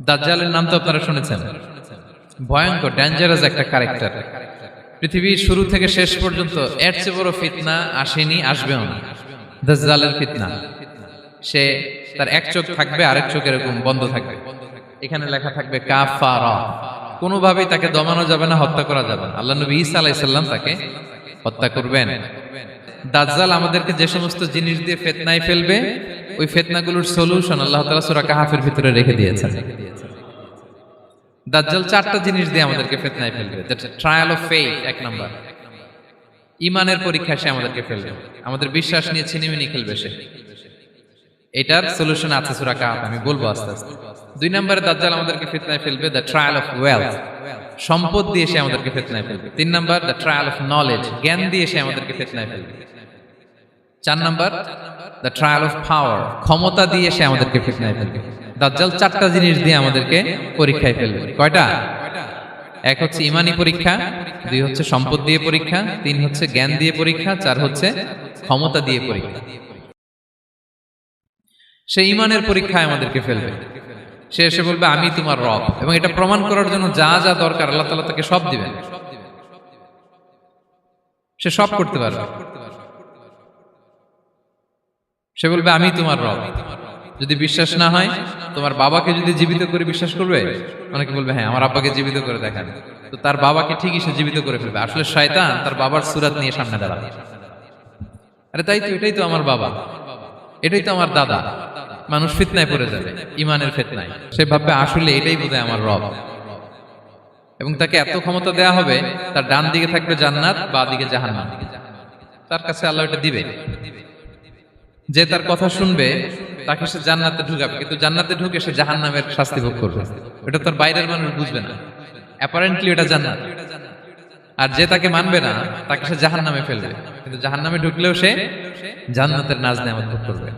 দাজ্জালের নাম তো আপনারা শুনেছেন। ভয়ঙ্কর ডেঞ্জারাস একটা ক্যারেক্টার। পৃথিবীর শুরু থেকে শেষ পর্যন্ত এর চেয়ে বড় ফিতনা আসেনি, আসবেও না। দাজ্জালের ফিতনা। সে তার এক চোখ থাকবে, আরেক চোখ এরকম বন্ধ থাকবে। এখানে লেখা থাকবে কাফারা। কোনোভাবেই তাকে দমানো যাবে না, হত্যা করা যাবে না। আল্লাহ নবী ঈসা আলাইহিস সালাম তাকে হত্যা করবেন। দাজ্জাল আমাদেরকে যে সমস্ত জিনিস দিয়ে ফিতনায় ফেলবে, ওই ফিতনাগুলোর সলিউশন আল্লাহ তাআলা সূরা কাহফের ভিতরে রেখে দিয়েছেন। দাজ্জাল চারটা জিনিস দিয়ে আমাদেরকে ফিতনায় ফেলবে। দ্যাটস ট্রায়াল অফ ফেথ, এক নাম্বার। ঈমানের পরীক্ষায় সে আমাদেরকে ফেলবে, আমাদের বিশ্বাস নিয়ে ছিনিমিনি খেলবে সে। এটার সলিউশন আছে সূরা কাহফ, আমি বলবো আস্তে আস্তে। দুই নম্বরে দাজ্জাল আমাদেরকে ফিতনায় ফেলবে দ্য ট্রায়াল অফ ওয়েলথ, সম্পদ দিয়ে সে আমাদেরকে ফিতনায় ফেলবে। তিন নম্বর দ্য ট্রায়াল অফ নলেজ, জ্ঞান দিয়ে সে আমাদেরকে ফিতনায় ফেলবে। চার নম্বর দ্য ট্রায়াল অফ পাওয়ার, ক্ষমতা দিয়ে সে আমাদেরকে ফিতনায় ফেলবে। দাজ্জাল চারটা জিনিস দিয়ে আমাদেরকে পরীক্ষায় ফেলবে। কয়টা? এক হচ্ছে ঈমানি পরীক্ষা, দুই হচ্ছে সম্পদ দিয়ে পরীক্ষা, তিন হচ্ছে জ্ঞান দিয়ে পরীক্ষা, চার হচ্ছে ক্ষমতা দিয়ে পরীক্ষা। সে ঈমানের পরীক্ষায় আমাদেরকে ফেলবে। সে এসে বলবে আমি তোমার রব, এবং এটা প্রমাণ করার জন্য যা যা দরকার আল্লাহ তাআলা তাকে সব দিবেন। সে সব করতে পারবে। সে বলবে আমি তোমার রব। যদি বিশ্বাস না হয়, তোমার বাবাকে যদি জীবিত করে বিশ্বাস করবে? অনেকে বলবে হ্যাঁ আমার আব্বাকে জীবিত করে দেখান। তো তার বাবাকে ঠিকই সে জীবিত করে ফেলবে। আসলে শয়তান তার বাবার সূরত নিয়ে সামনে দাঁড়াবে। আরে তাই তো, এটাই তো আমার বাবা, এটাই তো আমার দাদা। মানুষ ফিতনায় পড়ে যাবে, ঈমানের ফিতনায়। সে ভাববে আসলে এটাই বোধহয় আমার রব। এবং তাকে এত ক্ষমতা দেয়া হবে, তার ডান দিকে থাকবে জান্নাত, বাঁ দিকে জাহান্নাম। তার কাছে আল্লাহ এটা দিবে। যে তার কথা শুনবে তাকে সে জান্নাতে ঢুকাবে, কিন্তু জান্নাতে ঢুকে সে জাহান্নামের শাস্তি ভোগ করবে। এটা তার বাইরের মানুষ বুঝবে না, অ্যাপারেন্টলি এটা জান্নাত। আর যে তাকে মানবে না তাকে সে জাহান্নামে ফেলবে, কিন্তু জাহান্নামে ঢুকলেও সে জান্নাতের নাজ নেয়ামত ভোগ করবে।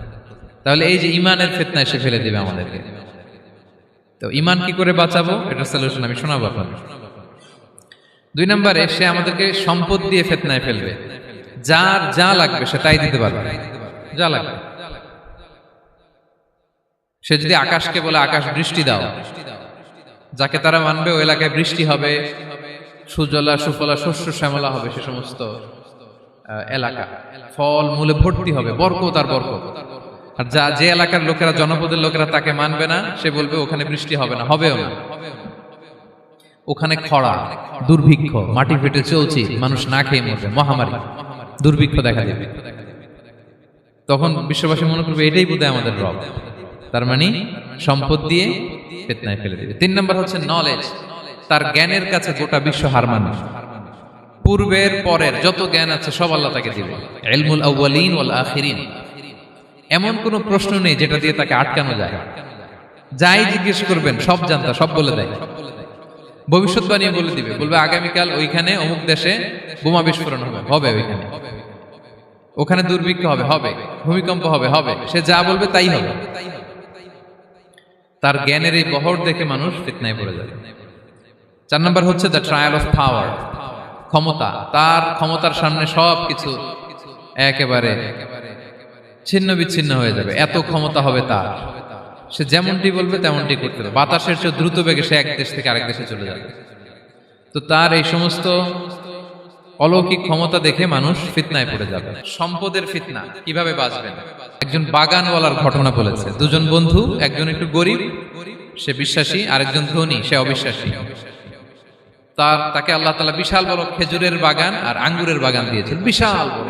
তাহলে এই যে ঈমানের ফিতনায় সে ফেলে দিবে আমাদেরকে। তো ঈমান কি করে বাঁচাবো, এটার সলিউশন আমি শোনাবো আপনাদের। দুই নম্বরে সে আমাদেরকে সম্পদ দিয়ে ফিতনায় ফেলবে। যার যা লাগবে সে তাই দিতে পারবে, যা লাগবে। সে যদি আকাশকে বলে আকাশ বৃষ্টি দাও, যাকে তারা মানবে ওই এলাকায় বৃষ্টি হবে, সুজলা সুফলা শস্য শ্যামলা হবে সে সমস্ত এলাকা, ফল মূলে ভর্তি হবে, বরকত আর বরকত। আর যে এলাকার লোকেরা, জনপদের লোকেরা তাকে মানবে না, সে বলবে ওখানে বৃষ্টি হবে না, হবেও না। ওখানে খরা, দুর্ভিক্ষ, মাটি ফেটে চলছে, মানুষ না খেয়ে মরবে, মহামারী, দুর্ভিক্ষ দেখা দেবে। তখন বিশ্ববাসী মনে করবে এটাই বোধহয় আমাদের রব। তার মানে সম্পদ দিয়ে ফিতনায় ফেলে দিবে। তিন নম্বর হচ্ছে নলেজ, তার জ্ঞানের কাছে গোটা বিশ্ব হার মানবে। পূর্বের পরের যত জ্ঞান আছে সব আল্লাহ তাকে দিবে। ইলমুল আউয়ালিন ওয়াল আখিরিন, এমন কোন প্রশ্ন নেই যেটা দিয়ে তাকে আটকানো যায়। যাই জিজ্ঞেস করবেন সব জানতা, সব বলে দেয়। ভবিষ্যৎবাণী বলে দিবে, বলবে আগামীকাল ওইখানে অমুক দেশে বোমা বিস্ফোরণ হবে, হবে ওইখানে, ওখানে দুর্ভিক্ষ হবে, হবে, ভূমিকম্প হবে, হবে। সে যা বলবে তাই হবে। তার জ্ঞানের এই বহর দেখে মানুষ ফিতনায় পড়ে যাবে। চার নম্বর হচ্ছে দ্য ট্রায়াল অফ পাওয়ার, ক্ষমতা। তার ক্ষমতার সামনে সবকিছু একেবারে ছিন্ন বিচ্ছিন্ন হয়ে যাবে, এত ক্ষমতা হবে তার। সে যেমনটি বলবে তেমনটি করতে হবে। বাতাসের চেয়ে দ্রুত বেগে সে এক দেশ থেকে আরেক দেশে চলে যাবে। তো তার এই সমস্ত অলৌকিক ক্ষমতা দেখে মানুষ ফিতনায় পড়ে যাবে। সম্পদের ফিতনা, কিভাবে বাঁচবেন? একজন বাগানওয়ালার ঘটনা বলেছে। দুজন বন্ধু, একজন একটু গরিব, সে বিশ্বাসী, আরেকজন ধনী, সে অবিশ্বাসী। তাকে আল্লাহ তাআলা বিশাল বড় খেজুরের বাগান আর আঙ্গুরের বাগান দিয়েছেন, বিশাল বড়,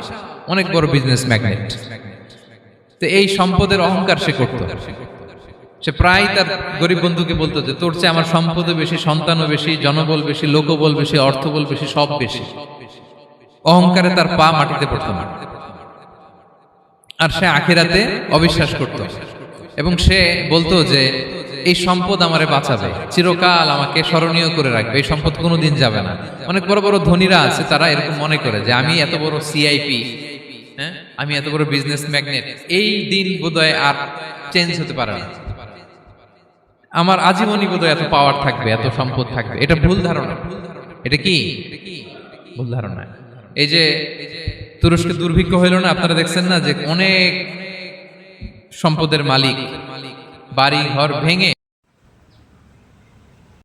অনেক বড় বিজনেস ম্যাগনেট। তো এই সম্পদের অহংকার সে করত। সে প্রায় তার গরিব বন্ধুকে বলতো যে তোর চেয়ে আমার সম্পদও বেশি, সন্তানও বেশি, জনবল বেশি, লোকবল বেশি, অর্থবল বেশি, সব বেশি। অহংকারে তার পা মাটিতে পড়তো না। আর সে আখিরাতে অবিশ্বাস করত, এবং সে বলতো যে এই সম্পদ আমারে বাঁচাবে, চিরকাল আমাকে স্মরণীয় করে রাখবে, এই সম্পদ কোনোদিন যাবে না। অনেক বড় বড় ধনীরা আছে, তারা এরকম মনে করে যে আমি এত বড় সিআইপি, হ্যাঁ, আমি এত বড় বিজনেস ম্যাগনেট, এই দিন বোধহয় আর চেঞ্জ হতে পারে না, আমার আজীবনই বোধহয় এত পাওয়ার থাকবে, এত সম্পদ থাকবে। এটা ভুল ধারণা। এটা কি ভুল ধারণা? এই যে তুরস্কে দুর্ভিক্ষ হইল না, আপনারা দেখছেন না যে অনেক সম্পদের মালিক বাড়ি ঘর ভেঙে